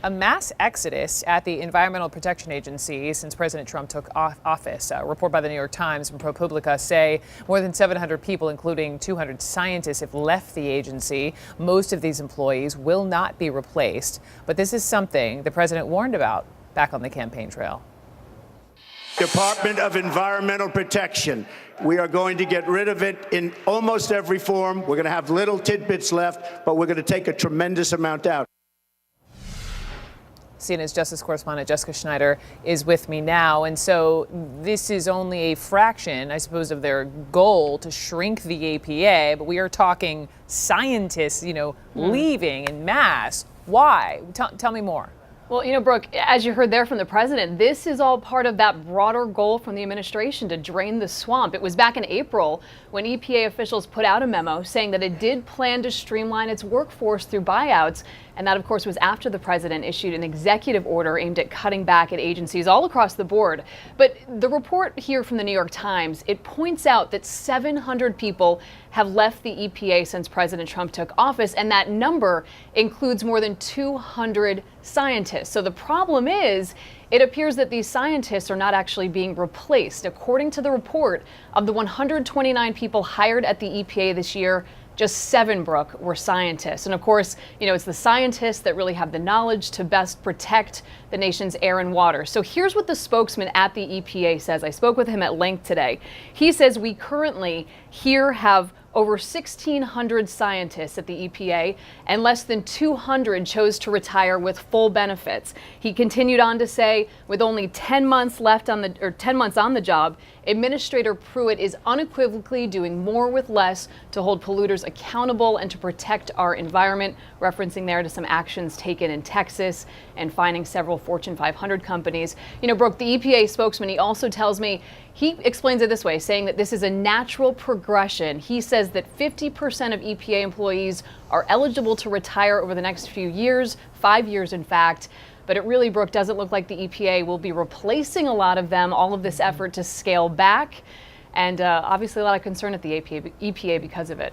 A mass exodus at the Environmental Protection Agency since President Trump took office. A report by the New York Times and ProPublica say more than 700 people, including 200 scientists, have left the agency. Most of these employees will not be replaced. But this is something the president warned about back on the campaign trail. Department of Environmental Protection. We are going to get rid of it in almost every form. We're going to have little tidbits left, but we're going to take a tremendous amount out. CNN's justice correspondent Jessica Schneider is with me now. And so this is only a fraction, I suppose, of their goal to shrink the EPA. But we are talking scientists, leaving en masse. Why? Tell me more. Well, Brooke, as you heard there from the president, this is all part of that broader goal from the administration to drain the swamp. It was back in April when EPA officials put out a memo saying that it did plan to streamline its workforce through buyouts. And that, of course, was after the president issued an executive order aimed at cutting back at agencies all across the board. But the report here from the New York Times, it points out that 700 people have left the EPA since President Trump took office, and that number includes more than 200 scientists. So the problem is, it appears that these scientists are not actually being replaced. According to the report, of the 129 people hired at the EPA this year, just 7, Brooke, were scientists. And of course, it's the scientists that really have the knowledge to best protect the nation's air and water. So here's what the spokesman at the EPA says. I spoke with him at length today. He says we currently here have over 1,600 scientists at the EPA, and less than 200 chose to retire with full benefits. He continued on to say, with only 10 months left on the job, Administrator Pruitt is unequivocally doing more with less to hold polluters accountable and to protect our environment, referencing there to some actions taken in Texas and finding several Fortune 500 companies. Brooke, the EPA spokesman, he also tells me, he explains it this way, saying that this is a natural progression. He says that 50% of EPA employees are eligible to retire over the next few years, 5 years in fact. But it really, Brooke, doesn't look like the EPA will be replacing a lot of them, all of this effort to scale back. And obviously a lot of concern at the EPA because of it.